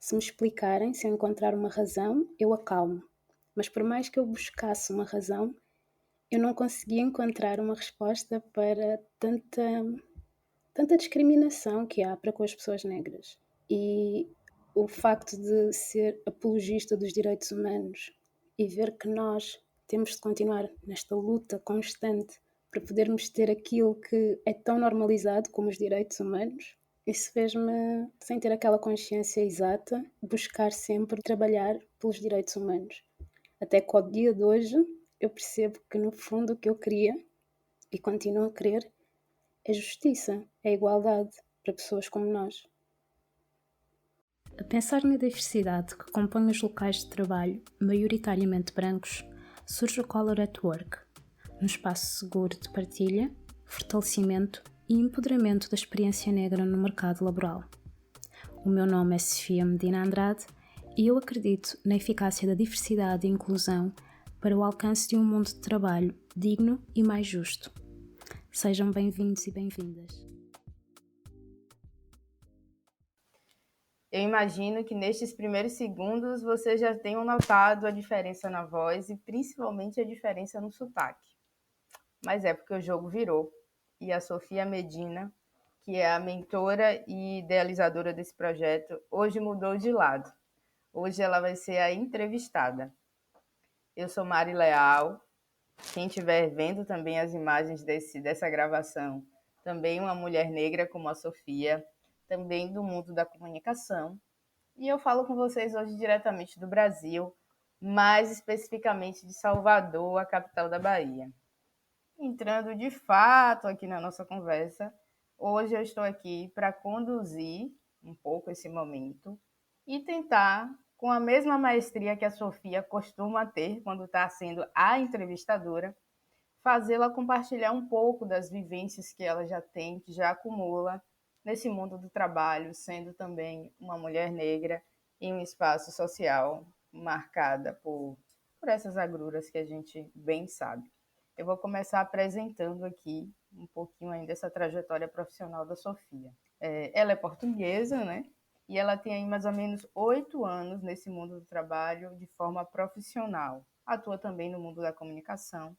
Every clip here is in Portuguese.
Se me explicarem, se eu encontrar uma razão, eu acalmo. Mas por mais que eu buscasse uma razão, eu não conseguia encontrar uma resposta para tanta discriminação que há para com as pessoas negras. E o facto de ser apologista dos direitos humanos e ver que nós temos de continuar nesta luta constante para podermos ter aquilo que é tão normalizado como os direitos humanos, isso fez-me, sem ter aquela consciência exata, buscar sempre trabalhar pelos direitos humanos. Até que ao dia de hoje eu percebo que no fundo o que eu queria e continuo a querer é justiça, é igualdade para pessoas como nós. A pensar na diversidade que compõe os locais de trabalho, maioritariamente brancos, surge o Color at Work, um espaço seguro de partilha, fortalecimento e empoderamento da experiência negra no mercado laboral. O meu nome é Sofia Medina Andrade e eu acredito na eficácia da diversidade e inclusão para o alcance de um mundo de trabalho digno e mais justo. Sejam bem-vindos e bem-vindas. Eu imagino que nestes primeiros segundos você já tenham notado a diferença na voz e principalmente a diferença no sotaque. Mas é porque o jogo virou e a Sofia Medina, que é a mentora e idealizadora desse projeto, hoje mudou de lado. Hoje ela vai ser a entrevistada. Eu sou Mari Leal. Quem estiver vendo também as imagens dessa gravação, também uma mulher negra como a Sofia, também do mundo da comunicação. E eu falo com vocês hoje diretamente do Brasil, mais especificamente de Salvador, a capital da Bahia. Entrando de fato aqui na nossa conversa, hoje eu estou aqui para conduzir um pouco esse momento e tentar, com a mesma maestria que a Sofia costuma ter quando está sendo a entrevistadora, fazê-la compartilhar um pouco das vivências que ela já tem, que já acumula nesse mundo do trabalho, sendo também uma mulher negra em um espaço social marcada por essas agruras que a gente bem sabe. Eu vou começar apresentando aqui um pouquinho ainda essa trajetória profissional da Sofia. Ela é portuguesa, né? E ela tem aí mais ou menos 8 anos nesse mundo do trabalho de forma profissional. Atua também no mundo da comunicação.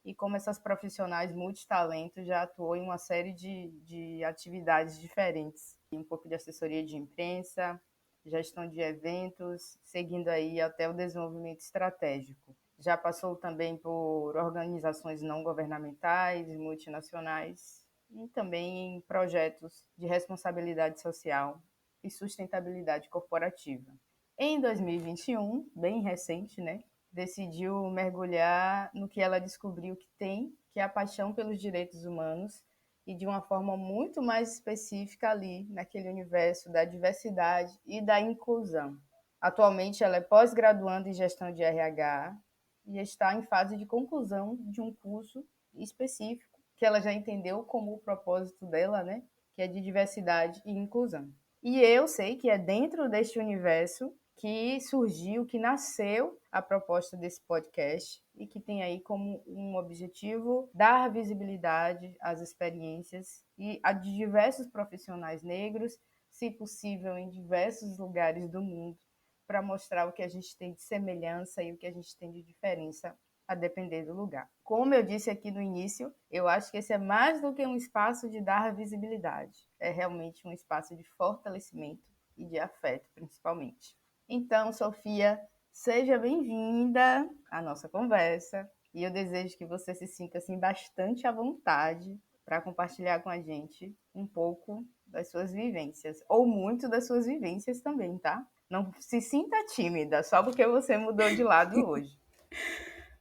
E como essas profissionais multitalentos já atuou em uma série de atividades diferentes. Um pouco de assessoria de imprensa, gestão de eventos, seguindo aí até o desenvolvimento estratégico. Já passou também por organizações não governamentais, multinacionais e também em projetos de responsabilidade social e sustentabilidade corporativa. Em 2021, bem recente, né, decidiu mergulhar no que ela descobriu que tem, que é a paixão pelos direitos humanos, e de uma forma muito mais específica ali, naquele universo da diversidade e da inclusão. Atualmente, ela é pós-graduanda em gestão de RH e está em fase de conclusão de um curso específico, que ela já entendeu como o propósito dela, né? Que é de diversidade e inclusão. E eu sei que é dentro deste universo que surgiu, que nasceu a proposta desse podcast e que tem aí como um objetivo dar visibilidade às experiências e a de diversos profissionais negros, se possível em diversos lugares do mundo, para mostrar o que a gente tem de semelhança e o que a gente tem de diferença a depender do lugar. Como eu disse aqui no início, eu acho que esse é mais do que um espaço de dar visibilidade. É realmente um espaço de fortalecimento e de afeto, principalmente. Então, Sofia, seja bem-vinda à nossa conversa e eu desejo que você se sinta assim, bastante à vontade para compartilhar com a gente um pouco das suas vivências, ou muito das suas vivências também, tá? Não se sinta tímida, só porque você mudou de lado hoje.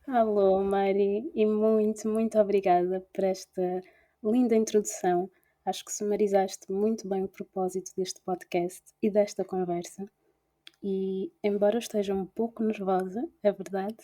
Alô, Mari, e muito obrigada por esta linda introdução. Acho que sumarizaste muito bem o propósito deste podcast e desta conversa. E, embora eu esteja um pouco nervosa, é verdade,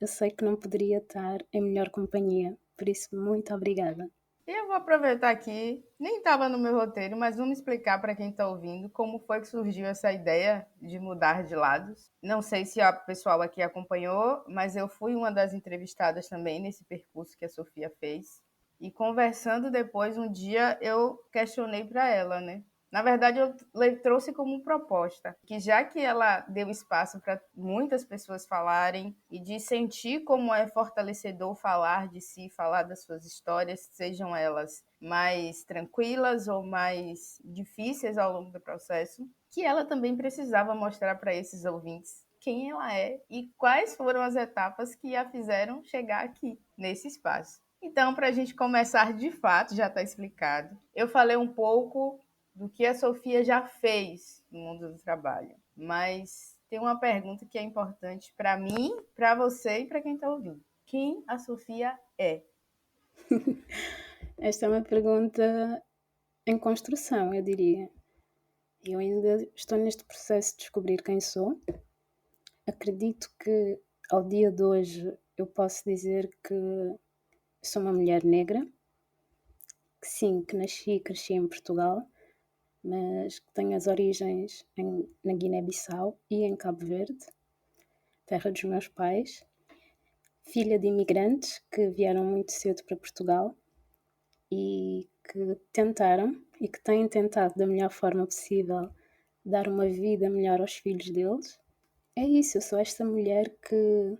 eu sei que não poderia estar em melhor companhia. Por isso, muito obrigada. E eu vou aproveitar aqui, nem estava no meu roteiro, mas vamos explicar para quem está ouvindo como foi que surgiu essa ideia de mudar de lados. Não sei se a pessoal aqui acompanhou, mas eu fui uma das entrevistadas também nesse percurso que a Sofia fez. E conversando depois, um dia eu questionei para ela, né? Na verdade, eu trouxe como proposta que, já que ela deu espaço para muitas pessoas falarem e de sentir como é fortalecedor falar de si, falar das suas histórias, sejam elas mais tranquilas ou mais difíceis ao longo do processo, que ela também precisava mostrar para esses ouvintes quem ela é e quais foram as etapas que a fizeram chegar aqui, nesse espaço. Então, para a gente começar de fato, já está explicado. Eu falei um pouco do que a Sofia já fez no mundo do trabalho, mas tem uma pergunta que é importante para mim, para você e para quem está ouvindo. Quem a Sofia é? Esta é uma pergunta em construção, eu diria. Eu ainda estou neste processo de descobrir quem sou. Acredito que ao dia de hoje eu posso dizer que sou uma mulher negra, que sim, que nasci e cresci em Portugal, mas que tenho as origens na Guiné-Bissau e em Cabo Verde, terra dos meus pais, filha de imigrantes que vieram muito cedo para Portugal e que tentaram e que têm tentado da melhor forma possível dar uma vida melhor aos filhos deles. É isso, eu sou esta mulher que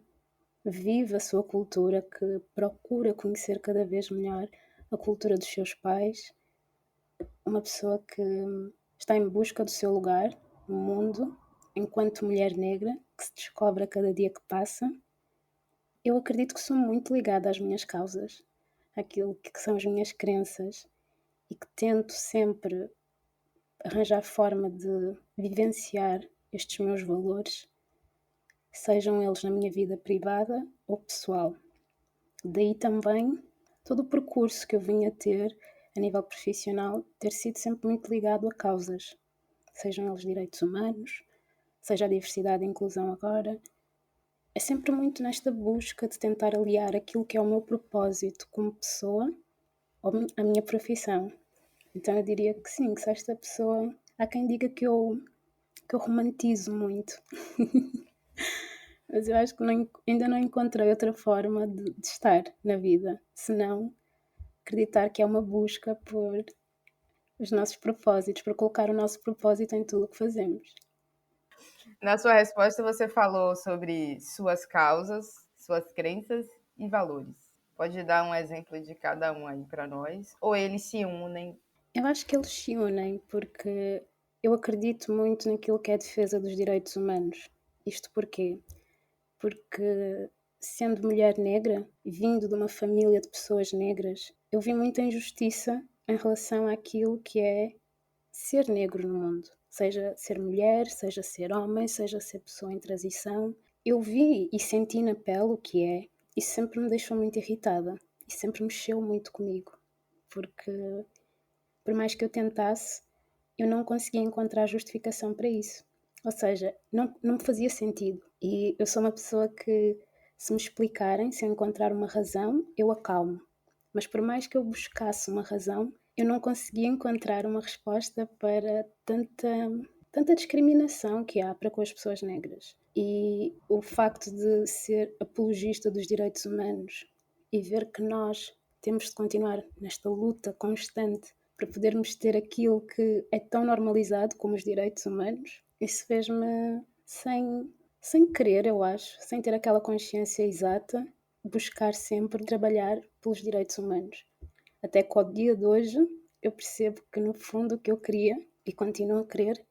vive a sua cultura, que procura conhecer cada vez melhor a cultura dos seus pais, uma pessoa que está em busca do seu lugar no mundo, enquanto mulher negra, que se descobre a cada dia que passa. Eu acredito que sou muito ligada às minhas causas, àquilo que são as minhas crenças, e que tento sempre arranjar forma de vivenciar estes meus valores, sejam eles na minha vida privada ou pessoal. Daí também todo o percurso que eu vim a ter a nível profissional ter sido sempre muito ligado a causas, sejam eles direitos humanos, seja a diversidade e a inclusão agora. É sempre muito nesta busca de tentar aliar aquilo que é o meu propósito como pessoa à minha profissão. Então eu diria que sim, que sou esta pessoa. Há quem diga que eu romantizo muito, mas eu acho que ainda não encontrei outra forma de estar na vida, senão acreditar que é uma busca por os nossos propósitos, por colocar o nosso propósito em tudo o que fazemos. Na sua resposta, você falou sobre suas causas, suas crenças e valores. Pode dar um exemplo de cada um aí para nós? Ou eles se unem? Eu acho que eles se unem porque eu acredito muito naquilo que é a defesa dos direitos humanos. Isto porquê? Porque, sendo mulher negra, vindo de uma família de pessoas negras, eu vi muita injustiça em relação àquilo que é ser negro no mundo. Seja ser mulher, seja ser homem, seja ser pessoa em transição. Eu vi e senti na pele o que é. Isso sempre me deixou muito irritada. E sempre mexeu muito comigo. Porque, por mais que eu tentasse, eu não conseguia encontrar justificação para isso. Ou seja, não me fazia sentido. E eu sou uma pessoa que, se me explicarem, se eu encontrar uma razão, eu acalmo. Mas por mais que eu buscasse uma razão, eu não conseguia encontrar uma resposta para tanta discriminação que há para com as pessoas negras. E o facto de ser apologista dos direitos humanos e ver que nós temos de continuar nesta luta constante para podermos ter aquilo que é tão normalizado como os direitos humanos, isso fez-me sem querer, eu acho, sem ter aquela consciência exata, buscar sempre trabalhar pelos direitos humanos. Até que ao dia de hoje eu percebo que no fundo o que eu queria e continuo a querer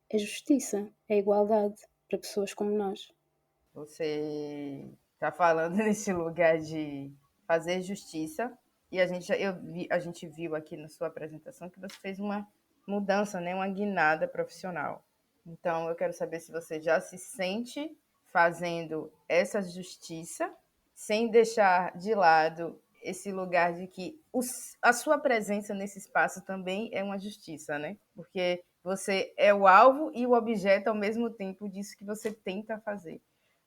é justiça, é igualdade para pessoas como nós. Você está falando nesse lugar de fazer justiça e a gente viu aqui na sua apresentação que você fez uma mudança, né, uma guinada profissional. Então eu quero saber se você já se sente fazendo essa justiça sem deixar de lado esse lugar de que a sua presença nesse espaço também é uma justiça, né? Porque você é o alvo e o objeto ao mesmo tempo disso que você tenta fazer.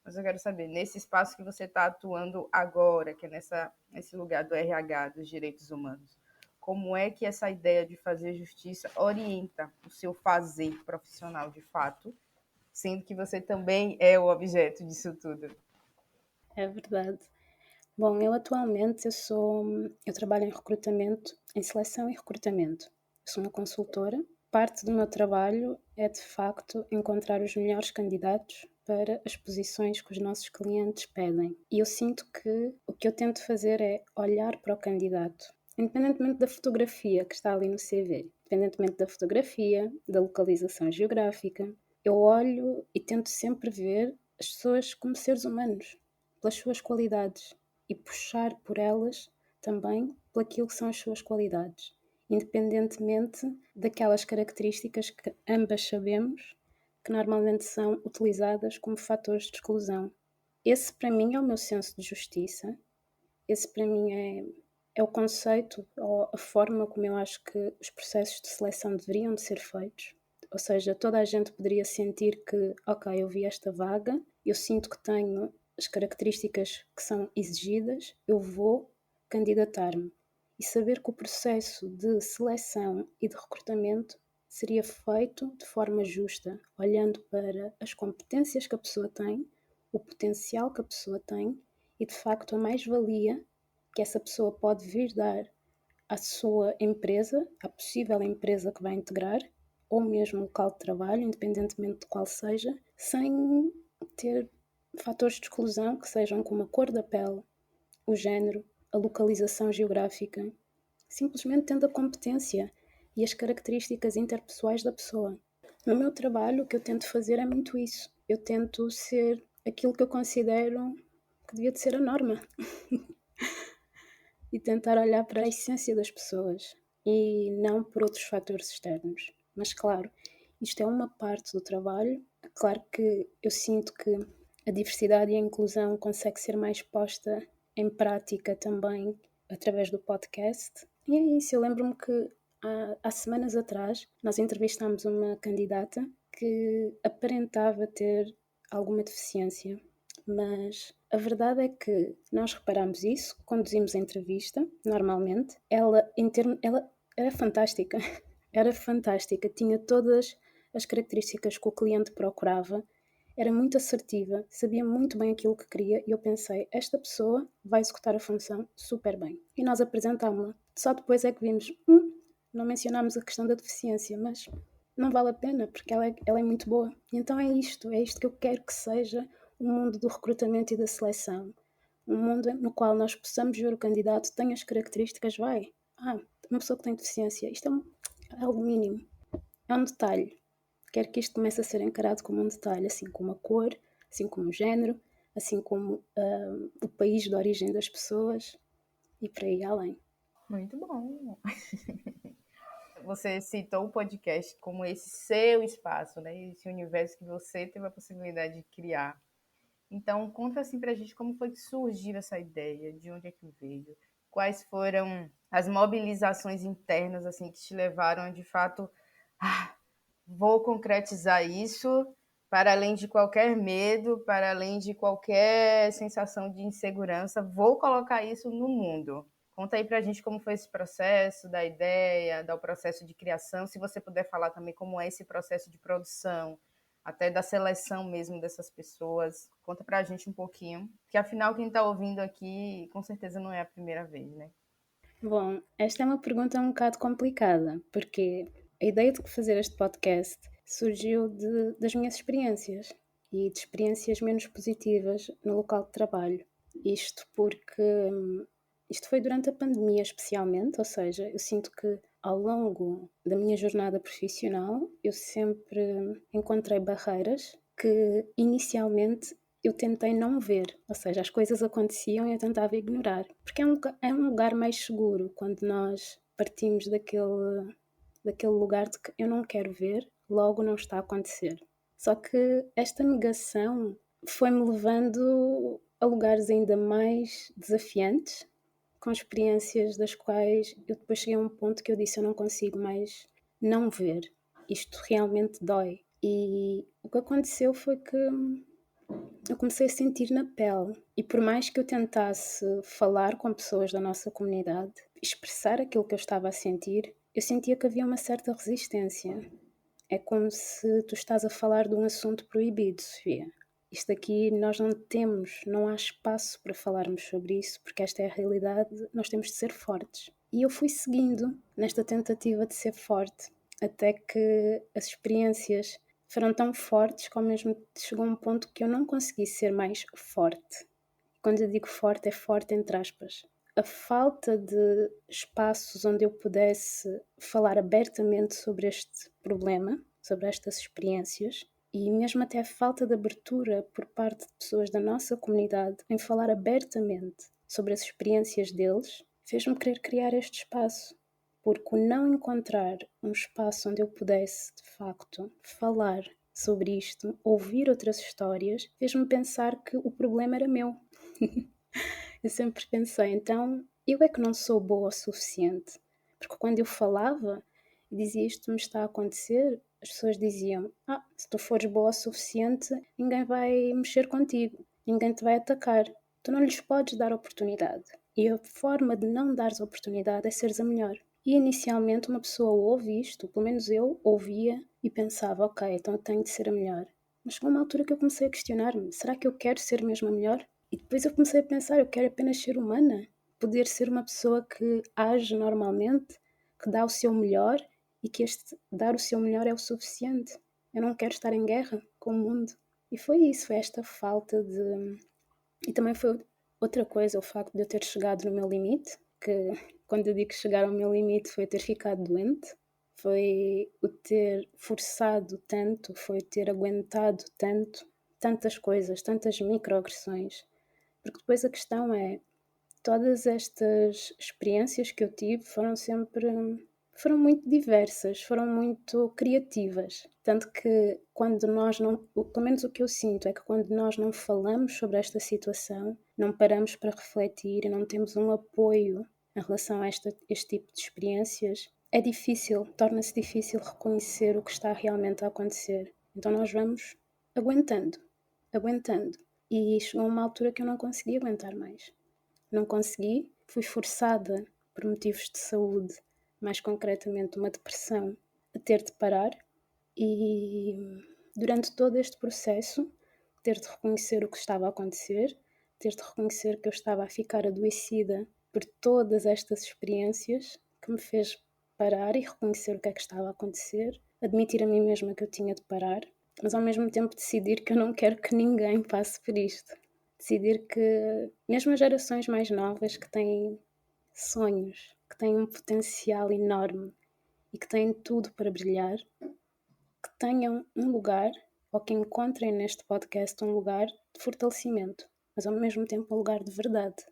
Mas eu quero saber, nesse espaço que você está atuando agora, que é nesse lugar do RH, dos direitos humanos, como é que essa ideia de fazer justiça orienta o seu fazer profissional de fato, sendo que você também é o objeto disso tudo? É verdade. Bom, eu atualmente eu trabalho em recrutamento, em seleção e recrutamento. Eu sou uma consultora parte do meu trabalho é, de facto, encontrar os melhores candidatos para as posições que os nossos clientes pedem. E eu sinto que o que eu tento fazer é olhar para o candidato, independentemente da fotografia que está ali no CV, independentemente da fotografia, da localização geográfica, eu olho e tento sempre ver as pessoas como seres humanos, pelas suas qualidades e puxar por elas também pelaquilo que são as suas qualidades, independentemente daquelas características que ambas sabemos que normalmente são utilizadas como fatores de exclusão. Esse, para mim, é o meu senso de justiça. Esse, para mim, é o conceito ou a forma como eu acho que os processos de seleção deveriam de ser feitos. Ou seja, toda a gente poderia sentir que, ok, eu vi esta vaga, eu sinto que tenho as características que são exigidas, eu vou candidatar-me. E saber que o processo de seleção e de recrutamento seria feito de forma justa, olhando para as competências que a pessoa tem, o potencial que a pessoa tem e, de facto, a mais-valia que essa pessoa pode vir dar à sua empresa, à possível empresa que vai integrar, ou mesmo local de trabalho, independentemente de qual seja, sem ter fatores de exclusão que sejam como a cor da pele, o género, a localização geográfica, simplesmente tendo a competência e as características interpessoais da pessoa. No meu trabalho, o que eu tento fazer é muito isso. Eu tento ser aquilo que eu considero que devia de ser a norma. E tentar olhar para a essência das pessoas e não por outros fatores externos. Mas, claro, isto é uma parte do trabalho. Claro que eu sinto que a diversidade e a inclusão consegue ser mais posta em prática também através do podcast. E é isso, eu lembro-me que há semanas atrás nós entrevistámos uma candidata que aparentava ter alguma deficiência, mas a verdade é que nós reparamos isso, conduzimos a entrevista, normalmente. Ela era fantástica, era fantástica, tinha todas as características que o cliente procurava, era muito assertiva, sabia muito bem aquilo que queria e eu pensei, esta pessoa vai executar a função super bem. E nós apresentámos-la. Só depois é que vimos, não mencionámos a questão da deficiência, mas não vale a pena porque ela é muito boa. E então é isto que eu quero que seja o mundo do recrutamento e da seleção. Um mundo no qual nós possamos ver o candidato, tem as características, uma pessoa que tem deficiência, isto é algo mínimo, é um detalhe. Quero que isto comece a ser encarado como um detalhe, assim como a cor, assim como o género, assim como o país de origem das pessoas e por aí além. Muito bom. Você citou o podcast como esse seu espaço, né? Esse universo que você teve a possibilidade de criar. Então, conta assim pra gente como foi que surgiu essa ideia, de onde é que veio, quais foram as mobilizações internas assim que te levaram a, de fato, vou concretizar isso para além de qualquer medo, para além de qualquer sensação de insegurança, vou colocar isso no mundo. Conta aí pra gente como foi esse processo, da ideia, do processo de criação, se você puder falar também como é esse processo de produção, até da seleção mesmo dessas pessoas. Conta pra gente um pouquinho, que afinal quem tá ouvindo aqui com certeza não é a primeira vez, né? Bom, esta é uma pergunta um bocado complicada, porque a ideia de fazer este podcast surgiu das minhas experiências e de experiências menos positivas no local de trabalho. Isto porque isto foi durante a pandemia especialmente, ou seja, eu sinto que ao longo da minha jornada profissional eu sempre encontrei barreiras que inicialmente eu tentei não ver, ou seja, as coisas aconteciam e eu tentava ignorar, porque é um lugar mais seguro quando nós partimos daquele lugar de que eu não quero ver, logo não está a acontecer. Só que esta negação foi-me levando a lugares ainda mais desafiantes, com experiências das quais eu depois cheguei a um ponto que eu disse eu não consigo mais não ver, isto realmente dói. E o que aconteceu foi que eu comecei a sentir na pele. E por mais que eu tentasse falar com pessoas da nossa comunidade, expressar aquilo que eu estava a sentir, eu sentia que havia uma certa resistência. É como se tu estás a falar de um assunto proibido, Sofia. Isto aqui nós não temos, não há espaço para falarmos sobre isso, porque esta é a realidade, nós temos de ser fortes. E eu fui seguindo nesta tentativa de ser forte, até que as experiências foram tão fortes que ao mesmo chegou um ponto que eu não consegui ser mais forte. Quando eu digo forte, é forte entre aspas. A falta de espaços onde eu pudesse falar abertamente sobre este problema, sobre estas experiências, e mesmo até a falta de abertura por parte de pessoas da nossa comunidade em falar abertamente sobre as experiências deles, fez-me querer criar este espaço. Porque o não encontrar um espaço onde eu pudesse, de facto, falar sobre isto, ouvir outras histórias, fez-me pensar que o problema era meu. Eu sempre pensei, então, eu é que não sou boa o suficiente. Porque quando eu falava e dizia isto me está a acontecer, as pessoas diziam, se tu fores boa o suficiente, ninguém vai mexer contigo, ninguém te vai atacar. Tu não lhes podes dar oportunidade. E a forma de não dares oportunidade é seres a melhor. E inicialmente uma pessoa ouve isto, pelo menos eu ouvia e pensava, ok, então eu tenho de ser a melhor. Mas chegou uma altura que eu comecei a questionar-me, será que eu quero ser mesmo a melhor? E depois eu comecei a pensar, eu quero apenas ser humana, poder ser uma pessoa que age normalmente, que dá o seu melhor e que este dar o seu melhor é o suficiente. Eu não quero estar em guerra com o mundo. E foi isso, foi esta falta de... E também foi outra coisa, o facto de eu ter chegado no meu limite, que quando eu digo chegar ao meu limite foi ter ficado doente, foi o ter forçado tanto, foi ter aguentado tanto, tantas coisas, tantas microagressões. Porque depois a questão é, todas estas experiências que eu tive foram muito diversas, foram muito criativas. Tanto que quando nós não, pelo menos o que eu sinto é que quando nós não falamos sobre esta situação, não paramos para refletir e não temos um apoio em relação a este tipo de experiências, é difícil, torna-se difícil reconhecer o que está realmente a acontecer. Então nós vamos aguentando, aguentando. E chegou uma altura que eu não consegui aguentar mais. Não consegui, fui forçada por motivos de saúde, mais concretamente uma depressão, a ter de parar e durante todo este processo ter de reconhecer o que estava a acontecer, ter de reconhecer que eu estava a ficar adoecida por todas estas experiências que me fez parar e reconhecer o que é que estava a acontecer, admitir a mim mesma que eu tinha de parar, mas ao mesmo tempo decidir que eu não quero que ninguém passe por isto. Decidir que mesmo as gerações mais novas que têm sonhos, que têm um potencial enorme e que têm tudo para brilhar, que tenham um lugar, ou que encontrem neste podcast um lugar de fortalecimento, mas ao mesmo tempo um lugar de verdade,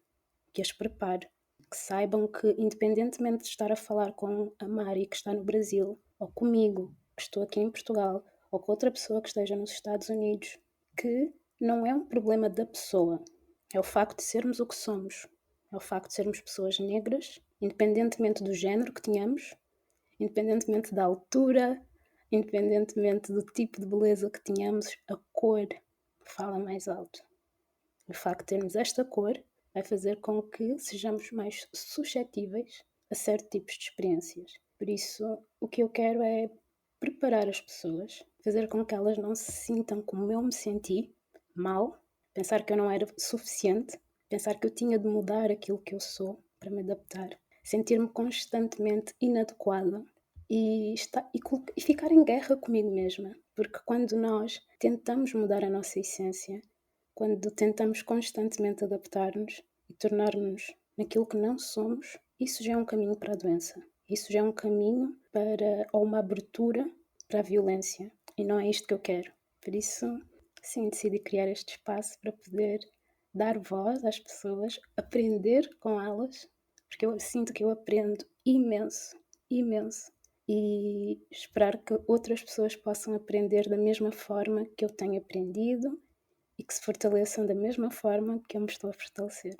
que as prepare, que saibam que independentemente de estar a falar com a Mari que está no Brasil, ou comigo que estou aqui em Portugal, ou com outra pessoa que esteja nos Estados Unidos, que não é um problema da pessoa, é o facto de sermos o que somos, é o facto de sermos pessoas negras, independentemente do género que tenhamos, independentemente da altura, independentemente do tipo de beleza que tenhamos, a cor fala mais alto. O facto de termos esta cor vai fazer com que sejamos mais suscetíveis a certos tipos de experiências. Por isso, o que eu quero é preparar as pessoas, fazer com que elas não se sintam como eu me senti, mal, pensar que eu não era suficiente, pensar que eu tinha de mudar aquilo que eu sou para me adaptar, sentir-me constantemente inadequada e ficar em guerra comigo mesma. Porque quando nós tentamos mudar a nossa essência, quando tentamos constantemente adaptar-nos e tornar-nos naquilo que não somos, isso já é um caminho para a doença. Isso já é um caminho para ou uma abertura para a violência. E não é isto que eu quero. Por isso, sim, decidi criar este espaço para poder dar voz às pessoas, aprender com elas, porque eu sinto que eu aprendo imenso, imenso. E esperar que outras pessoas possam aprender da mesma forma que eu tenho aprendido e que se fortaleçam da mesma forma que eu me estou a fortalecer.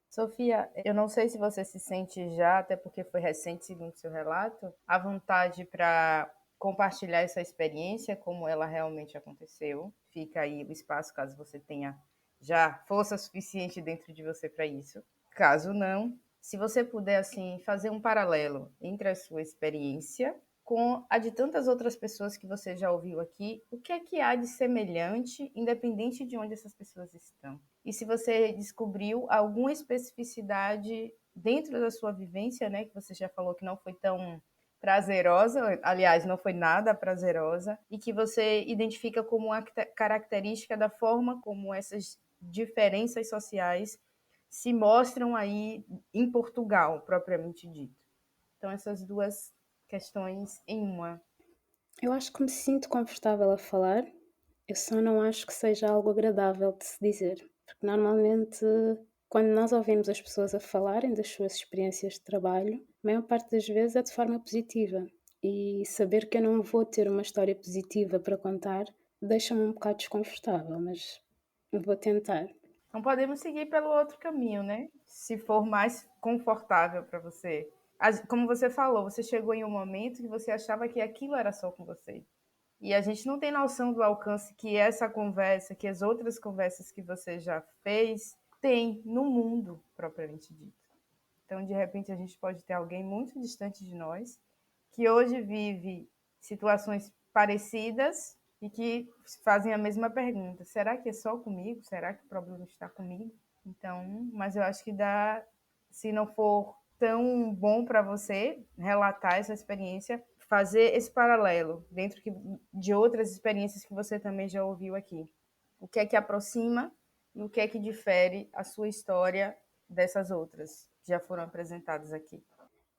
Sofia, eu não sei se você se sente já, até porque foi recente, segundo seu relato, à vontade para compartilhar essa experiência, como ela realmente aconteceu. Fica aí o espaço, caso você tenha já força suficiente dentro de você para isso. Caso não, se você puder assim fazer um paralelo entre a sua experiência com a de tantas outras pessoas que você já ouviu aqui, o que é que há de semelhante, independente de onde essas pessoas estão? E se você descobriu alguma especificidade dentro da sua vivência, né, que você já falou que não foi tão prazerosa, aliás, não foi nada prazerosa, e que você identifica como uma característica da forma como essas diferenças sociais se mostram aí em Portugal, propriamente dito. Então, essas duas questões em uma. Eu acho que me sinto confortável a falar, eu só não acho que seja algo agradável de se dizer, porque normalmente quando nós ouvimos as pessoas a falarem das suas experiências de trabalho, a maior parte das vezes é de forma positiva. E saber que eu não vou ter uma história positiva para contar deixa-me um bocado desconfortável, mas vou tentar. Não podemos seguir pelo outro caminho, né? Se for mais confortável para você. Como você falou, você chegou em um momento que você achava que aquilo era só com você. E a gente não tem noção do alcance que essa conversa, que as outras conversas que você já fez, tem no mundo, propriamente dito. Então, de repente, a gente pode ter alguém muito distante de nós, que hoje vive situações parecidas e que fazem a mesma pergunta: será que é só comigo? Será que o problema está comigo? Então, mas eu acho que dá, se não for tão bom para você relatar essa experiência, fazer esse paralelo dentro de outras experiências que você também já ouviu aqui. O que é que aproxima e o que é que difere a sua história dessas outras que já foram apresentadas aqui?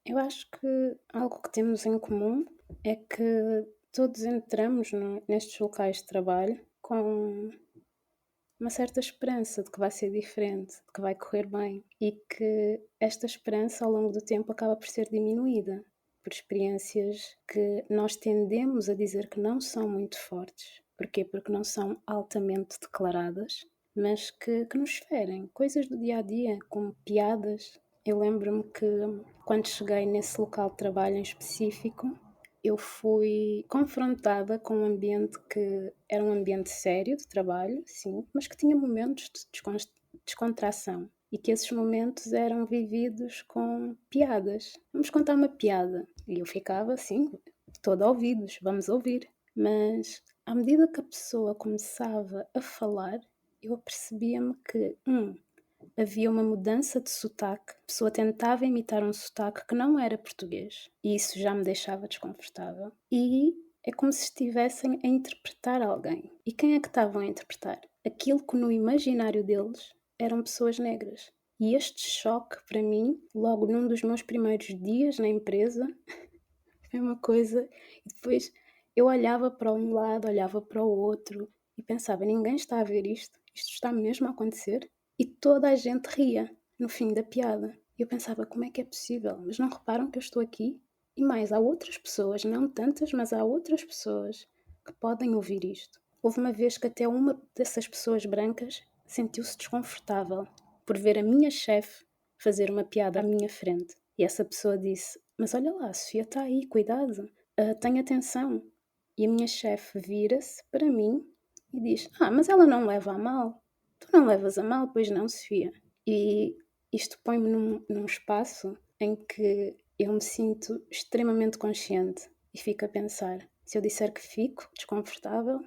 Eu acho que algo que temos em comum é que todos entramos nestes locais de trabalho com uma certa esperança de que vai ser diferente, de que vai correr bem e que esta esperança ao longo do tempo acaba por ser diminuída por experiências que nós tendemos a dizer que não são muito fortes. Porquê? Porque não são altamente declaradas, mas que nos ferem. Coisas do dia a dia, como piadas. Eu lembro-me que quando cheguei nesse local de trabalho em específico, eu fui confrontada com um ambiente que era um ambiente sério de trabalho, sim, mas que tinha momentos de descontração e que esses momentos eram vividos com piadas. Vamos contar uma piada. E eu ficava assim, toda ouvidos, vamos ouvir. Mas à medida que a pessoa começava a falar, eu apercebia-me que, havia uma mudança de sotaque. A pessoa tentava imitar um sotaque que não era português. E isso já me deixava desconfortável. E é como se estivessem a interpretar alguém. E quem é que estavam a interpretar? Aquilo que no imaginário deles eram pessoas negras. E este choque, para mim, logo num dos meus primeiros dias na empresa, foi uma coisa. E depois eu olhava para um lado, olhava para o outro e pensava: ninguém está a ver isto? Isto está mesmo a acontecer? E toda a gente ria no fim da piada. E eu pensava: como é que é possível? Mas não reparam que eu estou aqui? E mais, há outras pessoas, não tantas, mas há outras pessoas que podem ouvir isto. Houve uma vez que até uma dessas pessoas brancas sentiu-se desconfortável por ver a minha chefe fazer uma piada à minha frente. E essa pessoa disse: mas olha lá, a Sofia está aí, cuidado, tenha atenção. E a minha chefe vira-se para mim e diz: mas ela não leva a mal. Tu não levas a mal, pois não, Sofia? E isto põe-me num espaço em que eu me sinto extremamente consciente e fico a pensar: se eu disser que fico desconfortável,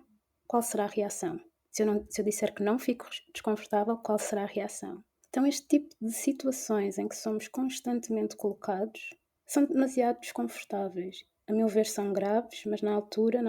qual será a reação? Se eu disser que não fico desconfortável, qual será a reação? Então, este tipo de situações em que somos constantemente colocados são demasiado desconfortáveis. A meu ver, são graves, mas na altura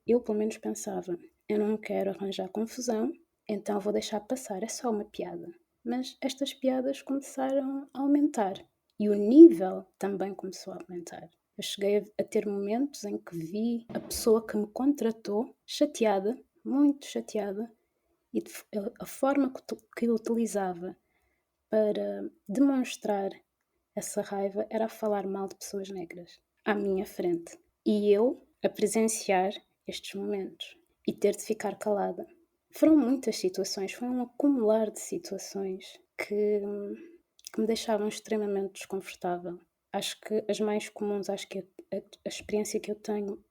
eu pelo menos pensava: eu não quero arranjar confusão, então vou deixar passar, é só uma piada. Mas estas piadas começaram a aumentar e o nível também começou a aumentar. Eu cheguei a ter momentos em que vi a pessoa que me contratou chateada, muito chateada, e a forma que utilizava para demonstrar essa raiva era a falar mal de pessoas negras à minha frente. E eu a presenciar estes momentos e ter de ficar calada. Foram muitas situações, foi um acumular de situações que me deixavam extremamente desconfortável. Acho que as mais comuns, acho que a experiência que eu tenho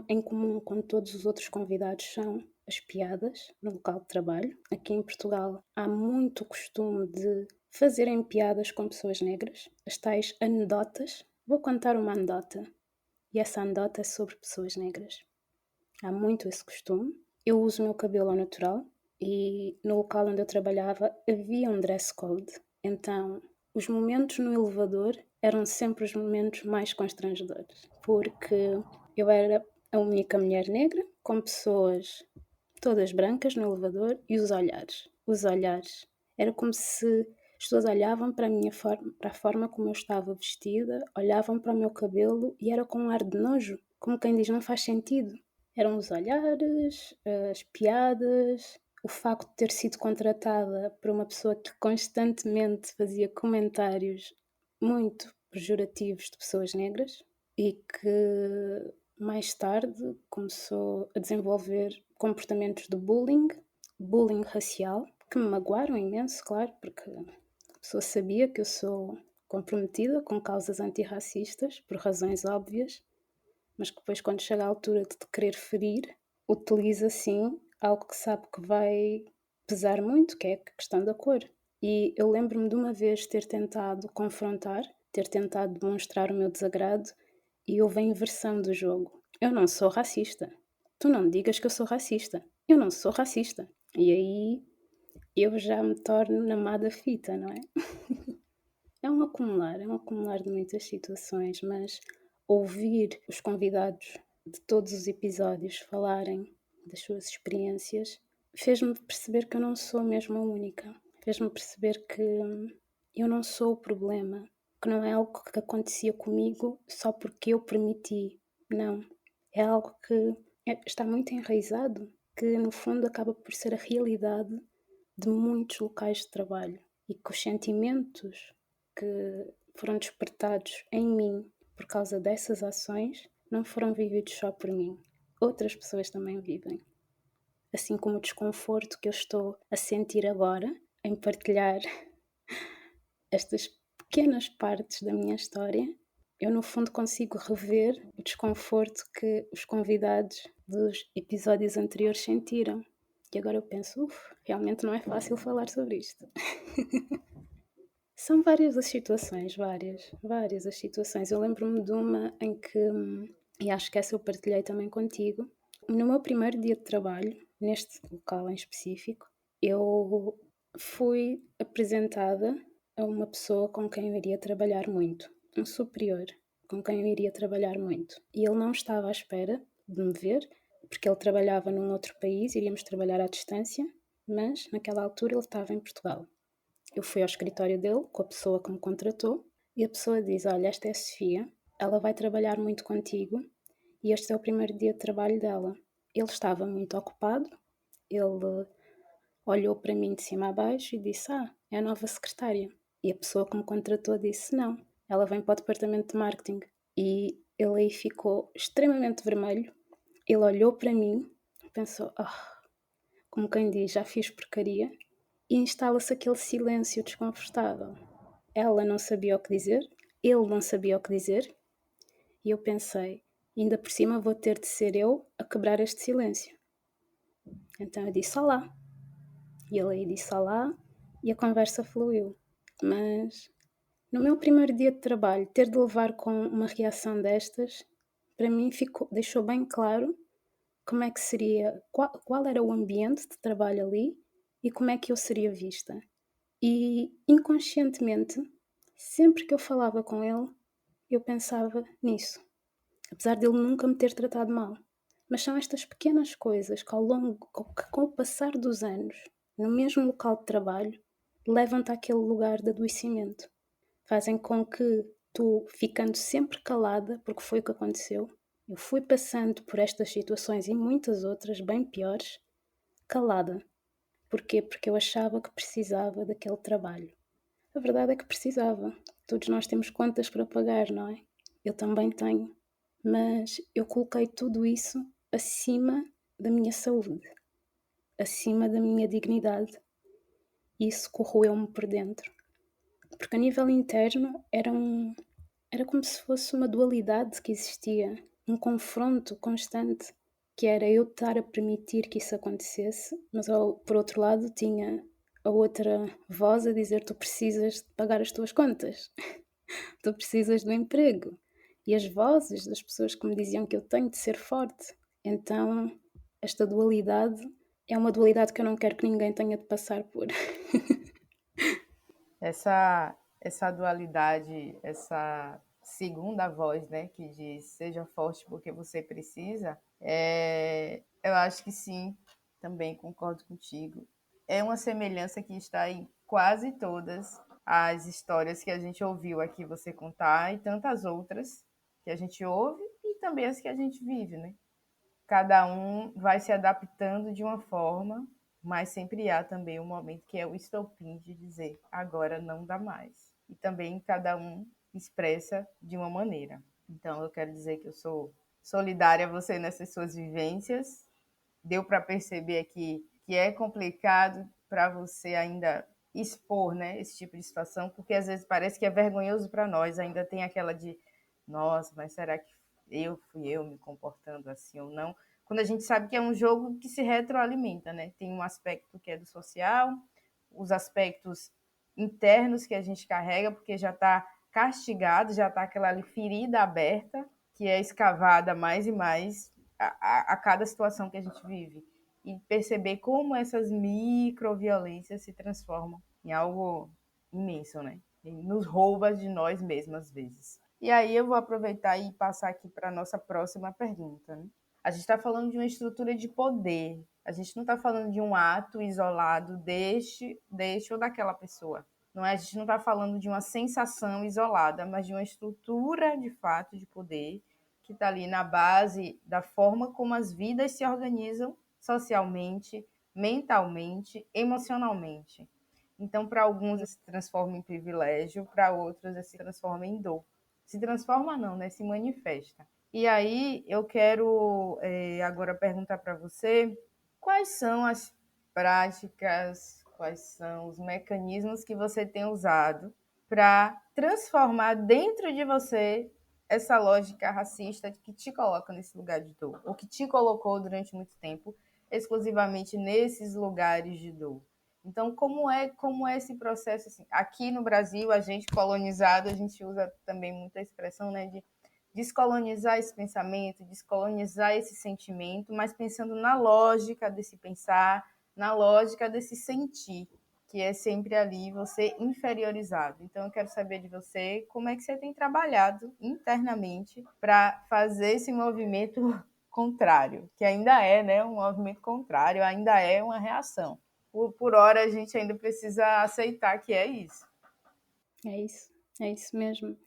em comum com todos os outros convidados são as piadas no local de trabalho. Aqui em Portugal há muito costume de fazerem piadas com pessoas negras, as tais anedotas. Vou contar uma anedota e essa anedota é sobre pessoas negras. Há muito esse costume. Eu uso o meu cabelo ao natural e no local onde eu trabalhava havia um dress code. Então, os momentos no elevador eram sempre os momentos mais constrangedores, porque eu era a única mulher negra, com pessoas todas brancas no elevador, e os olhares. Os olhares. Era como se as pessoas olhavam para a minha forma, para a forma como eu estava vestida, olhavam para o meu cabelo e era com um ar de nojo, como quem diz, não faz sentido. Eram os olhares, as piadas, o facto de ter sido contratada por uma pessoa que constantemente fazia comentários muito pejorativos de pessoas negras e que mais tarde começou a desenvolver comportamentos de bullying racial, que me magoaram imenso, claro, porque a pessoa sabia que eu sou comprometida com causas antirracistas, por razões óbvias, mas que depois, quando chega a altura de te querer ferir, utiliza, sim, algo que sabe que vai pesar muito, que é a questão da cor. E eu lembro-me de uma vez ter tentado confrontar, ter tentado demonstrar o meu desagrado, e houve a inversão do jogo. Eu não sou racista. Tu não me digas que eu sou racista. Eu não sou racista. E aí eu já me torno na má da fita, não é? É um acumular de muitas situações, mas ouvir os convidados de todos os episódios falarem das suas experiências fez-me perceber que eu não sou mesmo a única. Fez-me perceber que eu não sou o problema, que não é algo que acontecia comigo só porque eu permiti. Não. É algo que está muito enraizado, que no fundo acaba por ser a realidade de muitos locais de trabalho e que os sentimentos que foram despertados em mim por causa dessas ações não foram vividos só por mim. Outras pessoas também vivem. Assim como o desconforto que eu estou a sentir agora em partilhar estas pequenas partes da minha história, eu no fundo consigo rever o desconforto que os convidados dos episódios anteriores sentiram. E agora eu penso, realmente não é fácil falar sobre isto. São várias as situações, várias as situações. Eu lembro-me de uma em que, e acho que essa eu partilhei também contigo, no meu primeiro dia de trabalho, neste local em específico, eu fui apresentada a uma pessoa com quem eu iria trabalhar muito, um superior com quem eu iria trabalhar muito. E ele não estava à espera de me ver, porque ele trabalhava num outro país, iríamos trabalhar à distância, mas naquela altura ele estava em Portugal. Eu fui ao escritório dele com a pessoa que me contratou e a pessoa diz: Olha, esta é a Sofia, ela vai trabalhar muito contigo e este é o primeiro dia de trabalho dela. Ele estava muito ocupado, ele olhou para mim de cima a baixo e disse: é a nova secretária. E a pessoa que me contratou disse: Não, ela vem para o departamento de marketing. E ele aí ficou extremamente vermelho. Ele olhou para mim e pensou: como quem diz, já fiz porcaria. E instala-se aquele silêncio desconfortável. Ela não sabia o que dizer, ele não sabia o que dizer, e eu pensei: ainda por cima vou ter de ser eu a quebrar este silêncio. Então eu disse olá. E ele aí disse olá e a conversa fluiu. Mas no meu primeiro dia de trabalho, ter de levar com uma reação destas, para mim deixou bem claro como é que seria, qual era o ambiente de trabalho ali e como é que eu seria vista. E inconscientemente, sempre que eu falava com ele, eu pensava nisso, apesar dele nunca me ter tratado mal. Mas são estas pequenas coisas que com o passar dos anos, no mesmo local de trabalho, levam-te àquele lugar de adoecimento. Fazem com que tu, ficando sempre calada, porque foi o que aconteceu, eu fui passando por estas situações e muitas outras bem piores, calada. Porquê? Porque eu achava que precisava daquele trabalho. A verdade é que precisava. Todos nós temos contas para pagar, não é? Eu também tenho. Mas eu coloquei tudo isso acima da minha saúde, acima da minha dignidade. E isso corroeu-me por dentro. Porque a nível interno era como se fosse uma dualidade que existia, um confronto constante, que era eu estar a permitir que isso acontecesse, mas por outro lado tinha a outra voz a dizer: tu precisas de pagar as tuas contas, tu precisas do emprego. E as vozes das pessoas que me diziam que eu tenho de ser forte. Então, esta dualidade é uma dualidade que eu não quero que ninguém tenha de passar por. Essa essa dualidade, essa segunda voz, né, que diz seja forte porque você precisa, eu acho que sim, também concordo contigo. É uma semelhança que está em quase todas as histórias que a gente ouviu aqui você contar e tantas outras que a gente ouve e também as que a gente vive, né? Cada um vai se adaptando de uma forma, mas sempre há também um momento que é o estopim de dizer agora não dá mais. E também cada um expressa de uma maneira. Então eu quero dizer que eu sou solidária a você nessas suas vivências. Deu para perceber aqui que é complicado para você ainda expor, né, esse tipo de situação, porque às vezes parece que é vergonhoso para nós, ainda tem aquela de nossa, mas será que fui eu me comportando assim ou não? Quando a gente sabe que é um jogo que se retroalimenta, né? Tem um aspecto que é do social, os aspectos internos que a gente carrega, porque já está castigado, já está aquela ferida aberta, que é escavada mais e mais a cada situação que a gente vive. E perceber como essas microviolências se transformam em algo imenso, né? E nos rouba de nós mesmos, às vezes. E aí eu vou aproveitar e passar aqui para a nossa próxima pergunta. Né? A gente está falando de uma estrutura de poder. A gente não está falando de um ato isolado deste ou daquela pessoa. Não é? A gente não está falando de uma sensação isolada, mas de uma estrutura de fato de poder que está ali na base da forma como as vidas se organizam socialmente, mentalmente, emocionalmente. Então, para alguns, se transforma em privilégio, para outros, se transforma em dor. Se transforma não, né? Se manifesta. E aí eu quero agora perguntar para você quais são as práticas, quais são os mecanismos que você tem usado para transformar dentro de você essa lógica racista que te coloca nesse lugar de dor, ou que te colocou durante muito tempo exclusivamente nesses lugares de dor. Então, como é esse processo assim? Aqui no Brasil, a gente colonizado, a gente usa também muita expressão, né, de descolonizar esse pensamento, descolonizar esse sentimento, mas pensando na lógica desse pensar, na lógica desse sentir, que é sempre ali você inferiorizado. Então eu quero saber de você como é que você tem trabalhado internamente para fazer esse movimento contrário, que ainda é, né, um movimento contrário, ainda é uma reação. Por hora a gente ainda precisa aceitar que é isso. É isso mesmo.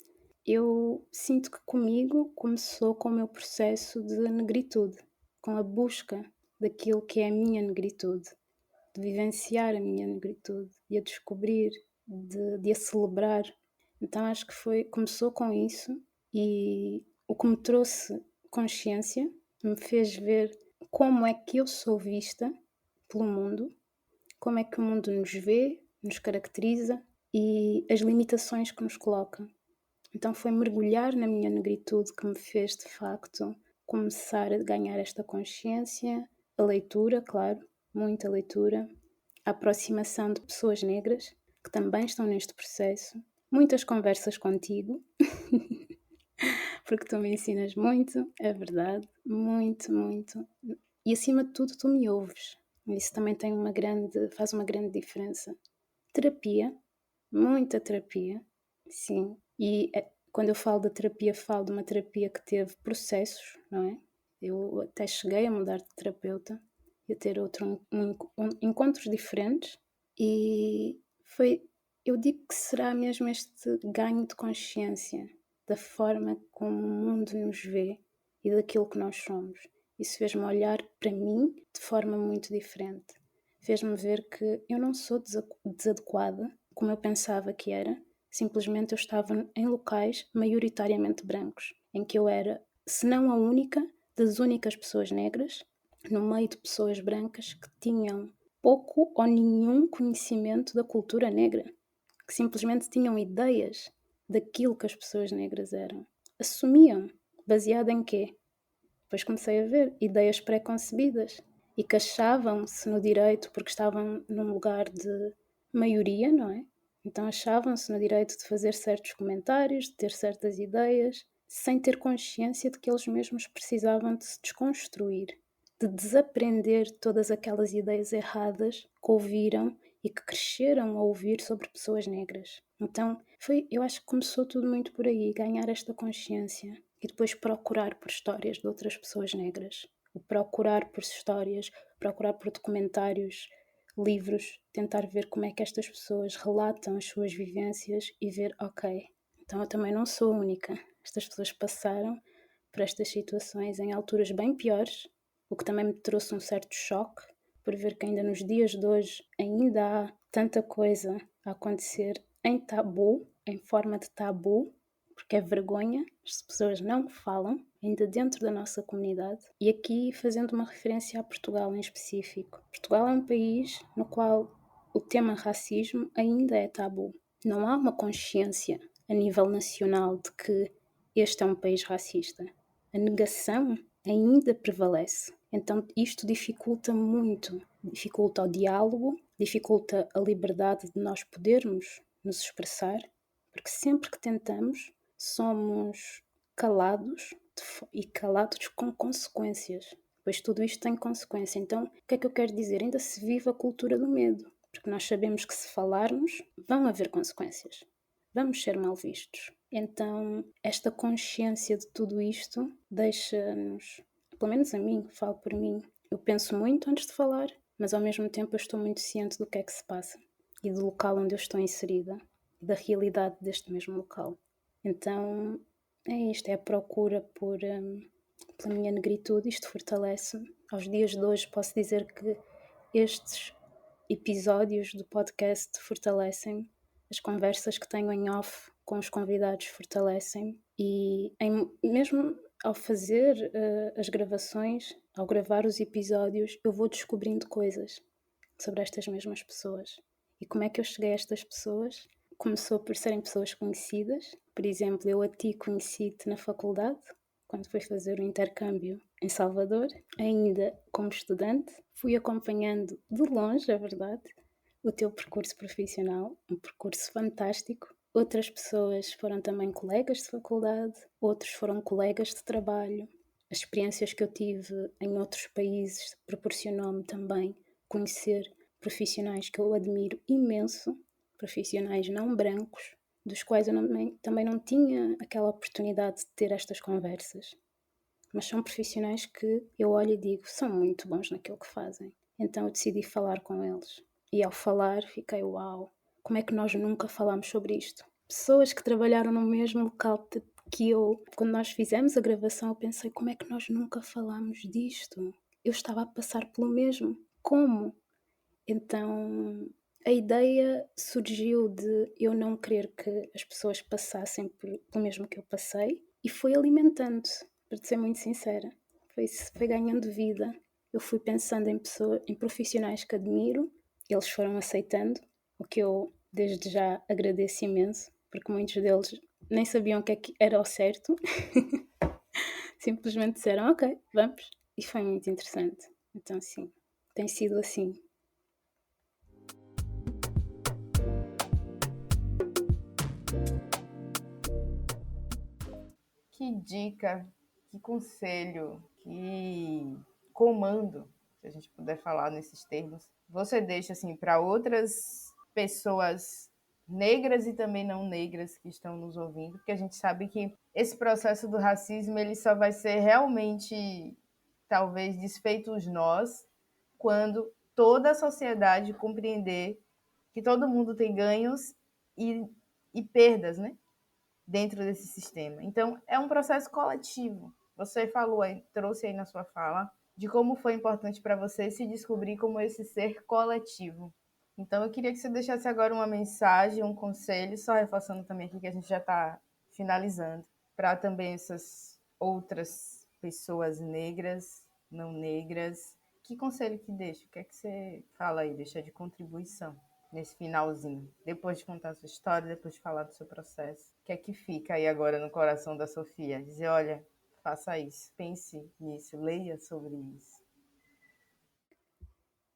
Eu sinto que comigo começou com o meu processo de negritude, com a busca daquilo que é a minha negritude, de vivenciar a minha negritude, de a descobrir, de a celebrar. Então acho que começou com isso e o que me trouxe consciência, me fez ver como é que eu sou vista pelo mundo, como é que o mundo nos vê, nos caracteriza e as limitações que nos coloca. Então foi mergulhar na minha negritude que me fez, de facto, começar a ganhar esta consciência, a leitura, claro, muita leitura, a aproximação de pessoas negras que também estão neste processo, muitas conversas contigo, porque tu me ensinas muito, é verdade, muito, muito. E acima de tudo, tu me ouves. Isso também faz uma grande diferença. Terapia, muita terapia, sim. E quando eu falo de terapia, falo de uma terapia que teve processos, não é? Eu até cheguei a mudar de terapeuta e a ter encontros diferentes e eu digo que será mesmo este ganho de consciência da forma como o mundo nos vê e daquilo que nós somos. Isso fez-me olhar para mim de forma muito diferente. Fez-me ver que eu não sou desadequada como eu pensava que era, simplesmente eu estava em locais maioritariamente brancos, em que eu era, se não a única, das únicas pessoas negras, no meio de pessoas brancas que tinham pouco ou nenhum conhecimento da cultura negra, que simplesmente tinham ideias daquilo que as pessoas negras eram. Assumiam, baseado em quê? Depois comecei a ver ideias pré-concebidas e que achavam-se no direito porque estavam num lugar de maioria, não é? Então achavam-se no direito de fazer certos comentários, de ter certas ideias, sem ter consciência de que eles mesmos precisavam de se desconstruir, de desaprender todas aquelas ideias erradas que ouviram e que cresceram a ouvir sobre pessoas negras. Então, eu acho que começou tudo muito por aí, ganhar esta consciência e depois procurar por histórias de outras pessoas negras. O procurar por histórias, procurar por documentários, livros, tentar ver como é que estas pessoas relatam as suas vivências e ver, ok, então eu também não sou a única. Estas pessoas passaram por estas situações em alturas bem piores, o que também me trouxe um certo choque por ver que ainda nos dias de hoje ainda há tanta coisa a acontecer em tabu, em forma de tabu, porque é vergonha, as pessoas não falam, ainda dentro da nossa comunidade. E aqui fazendo uma referência a Portugal em específico. Portugal é um país no qual o tema racismo ainda é tabu. Não há uma consciência a nível nacional de que este é um país racista. A negação ainda prevalece. Então isto dificulta muito, dificulta o diálogo, dificulta a liberdade de nós podermos nos expressar, porque sempre que tentamos somos calados e calados com consequências. Pois tudo isto tem consequência. Então, o que é que eu quero dizer? Ainda se vive a cultura do medo, porque nós sabemos que se falarmos, vão haver consequências. Vamos ser mal vistos. Então, esta consciência de tudo isto deixa-nos, pelo menos a mim, falo por mim, eu penso muito antes de falar, mas ao mesmo tempo eu estou muito ciente do que é que se passa e do local onde eu estou inserida e da realidade deste mesmo local. Então, é isto, é a procura pela minha negritude, isto fortalece-me. Aos dias de hoje posso dizer que estes episódios do podcast fortalecem-me, as conversas que tenho em off com os convidados fortalecem-me e mesmo ao fazer as gravações, ao gravar os episódios, eu vou descobrindo coisas sobre estas mesmas pessoas. E como é que eu cheguei a estas pessoas? Começou por serem pessoas conhecidas. Por exemplo, eu a ti conheci-te na faculdade, quando fui fazer o intercâmbio em Salvador, ainda como estudante. Fui acompanhando de longe, é verdade, o teu percurso profissional, um percurso fantástico. Outras pessoas foram também colegas de faculdade, outros foram colegas de trabalho. As experiências que eu tive em outros países proporcionou-me também conhecer profissionais que eu admiro imenso, profissionais não brancos, dos quais eu também não tinha aquela oportunidade de ter estas conversas. Mas são profissionais que eu olho e digo, são muito bons naquilo que fazem. Então eu decidi falar com eles. E ao falar, fiquei, uau, como é que nós nunca falámos sobre isto? Pessoas que trabalharam no mesmo local que eu. Quando nós fizemos a gravação, eu pensei, como é que nós nunca falámos disto? Eu estava a passar pelo mesmo. Como? Então, a ideia surgiu de eu não querer que as pessoas passassem pelo mesmo que eu passei e foi alimentando, para te ser muito sincera. Foi ganhando vida. Eu fui pensando em profissionais que admiro, eles foram aceitando, o que eu desde já agradeço imenso, porque muitos deles nem sabiam o que é que era o certo. Simplesmente disseram, ok, vamos. E foi muito interessante. Então, sim, tem sido assim. Que dica, que conselho, que comando, se a gente puder falar nesses termos, você deixa assim para outras pessoas negras e também não negras que estão nos ouvindo, porque a gente sabe que esse processo do racismo ele só vai ser realmente talvez desfeitos nós quando toda a sociedade compreender que todo mundo tem ganhos e perdas, né? Dentro desse sistema. Então, é um processo coletivo. Você falou aí, trouxe aí na sua fala, de como foi importante para você se descobrir como esse ser coletivo. Então, eu queria que você deixasse agora uma mensagem, um conselho, só reforçando também aqui que a gente já está finalizando, para também essas outras pessoas negras, não negras. Que conselho que deixa? O que é que você fala aí, deixa de contribuição? Nesse finalzinho, depois de contar a sua história, depois de falar do seu processo, o que é que fica aí agora no coração da Sofia? Dizer, olha, faça isso, pense nisso, leia sobre isso.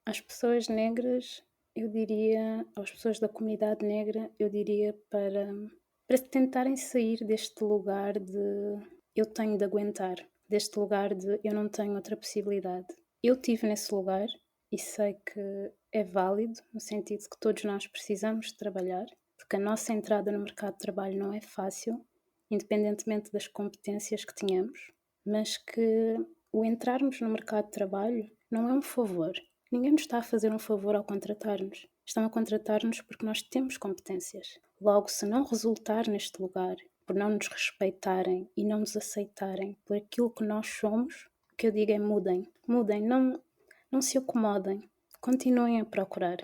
Às pessoas negras, eu diria, às pessoas da comunidade negra, eu diria para tentarem sair deste lugar de eu tenho de aguentar, deste lugar de eu não tenho outra possibilidade. Eu tive nesse lugar e sei que é válido, no sentido de que todos nós precisamos de trabalhar, porque a nossa entrada no mercado de trabalho não é fácil, independentemente das competências que tenhamos, mas que o entrarmos no mercado de trabalho não é um favor. Ninguém nos está a fazer um favor ao contratar-nos. Estão a contratar-nos porque nós temos competências. Logo, se não resultar neste lugar, por não nos respeitarem e não nos aceitarem por aquilo que nós somos, o que eu digo é mudem. Mudem, não se acomodem. Continuem a procurar.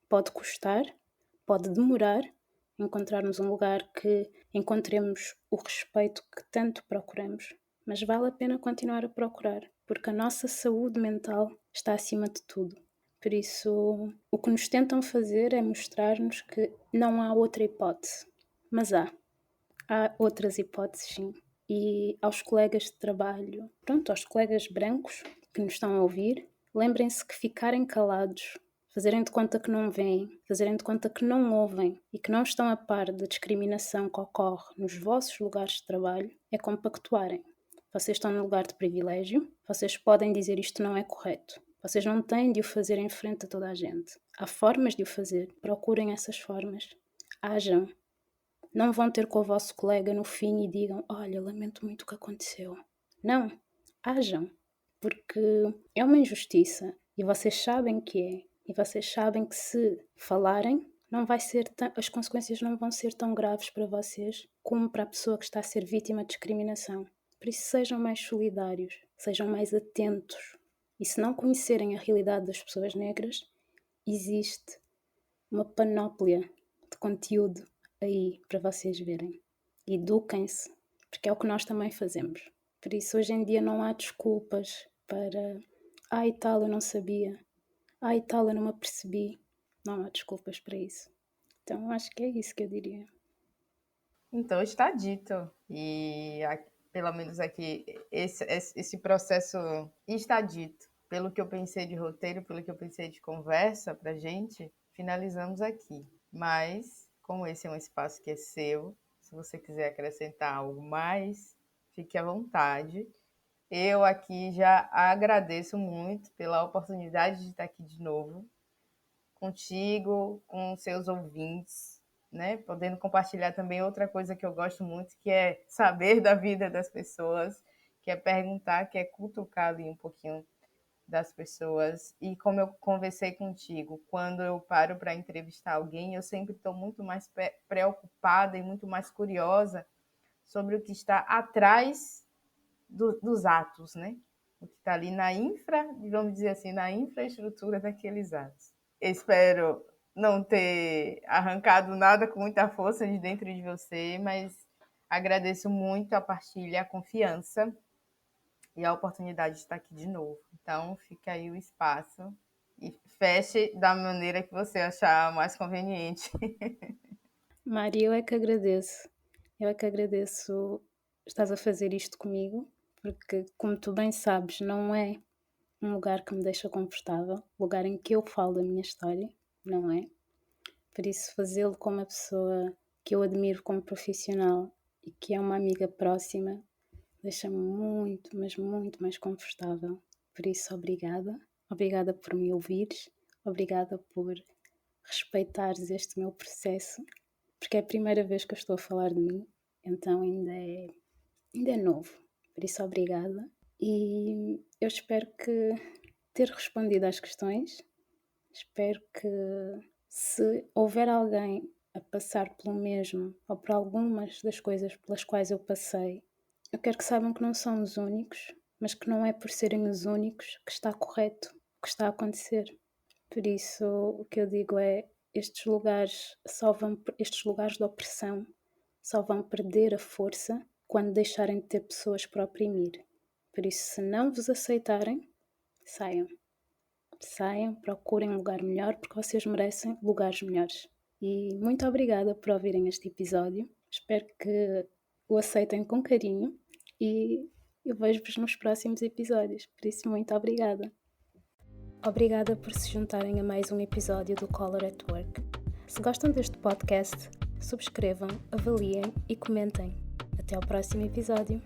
Pode custar, pode demorar encontrarmos um lugar que encontremos o respeito que tanto procuramos, mas vale a pena continuar a procurar, porque a nossa saúde mental está acima de tudo. Por isso, o que nos tentam fazer é mostrar-nos que não há outra hipótese, mas há outras hipóteses, sim. E aos colegas de trabalho, aos colegas brancos que nos estão a ouvir, lembrem-se que ficarem calados, fazerem de conta que não veem, fazerem de conta que não ouvem e que não estão a par da discriminação que ocorre nos vossos lugares de trabalho, é compactuarem. Vocês estão no lugar de privilégio, vocês podem dizer isto não é correto. Vocês não têm de o fazer em frente a toda a gente. Há formas de o fazer, procurem essas formas. Hajam. Não vão ter com o vosso colega no fim e digam: olha, lamento muito o que aconteceu. Não, hajam, porque é uma injustiça e vocês sabem que é. E vocês sabem que se falarem, não vai ser as consequências não vão ser tão graves para vocês como para a pessoa que está a ser vítima de discriminação. Por isso, sejam mais solidários, sejam mais atentos. E se não conhecerem a realidade das pessoas negras, existe uma panóplia de conteúdo aí para vocês verem. Eduquem-se, porque é o que nós também fazemos. Por isso, hoje em dia não há desculpas para e tal, eu não sabia. E tal, eu não me apercebi. Não há desculpas para isso. Então, acho que é isso que eu diria. Então, está dito. E, pelo menos aqui, esse processo está dito. Pelo que eu pensei de roteiro, pelo que eu pensei de conversa pra gente, finalizamos aqui. Mas, como esse é um espaço que é seu, se você quiser acrescentar algo mais, fique à vontade. Eu aqui já agradeço muito pela oportunidade de estar aqui de novo, contigo, com seus ouvintes, né? Podendo compartilhar também outra coisa que eu gosto muito, que é saber da vida das pessoas, que é perguntar, que é cutucar ali um pouquinho das pessoas. E como eu conversei contigo, quando eu paro para entrevistar alguém, eu sempre estou muito mais preocupada e muito mais curiosa sobre o que está atrás dos atos, né? O que está ali vamos dizer assim, na infraestrutura daqueles atos. Espero não ter arrancado nada com muita força de dentro de você, mas agradeço muito a partilha, a confiança e a oportunidade de estar aqui de novo. Então, fica aí o espaço e feche da maneira que você achar mais conveniente. Maria, eu é que agradeço. Eu é que agradeço estás a fazer isto comigo, porque, como tu bem sabes, não é um lugar que me deixa confortável, lugar em que eu falo da minha história, não é? Por isso, fazê-lo com uma pessoa que eu admiro como profissional e que é uma amiga próxima deixa-me muito, mas muito mais confortável. Por isso, obrigada. Obrigada por me ouvires, obrigada por respeitares este meu processo, porque é a primeira vez que eu estou a falar de mim, então ainda é novo. Por isso, obrigada. E eu espero que ter respondido às questões. Espero que, se houver alguém a passar pelo mesmo ou por algumas das coisas pelas quais eu passei, eu quero que saibam que não são os únicos, mas que não é por serem os únicos que está correto o que está a acontecer. Por isso, o que eu digo é: estes lugares de opressão só vão perder a força quando deixarem de ter pessoas para oprimir. Por isso, se não vos aceitarem, saiam. Saiam, procurem um lugar melhor, porque vocês merecem lugares melhores. E muito obrigada por ouvirem este episódio. Espero que o aceitem com carinho e eu vejo-vos nos próximos episódios. Por isso, muito obrigada. Obrigada por se juntarem a mais um episódio do Color at Work. Se gostam deste podcast, subscrevam, avaliem e comentem. Até ao próximo episódio.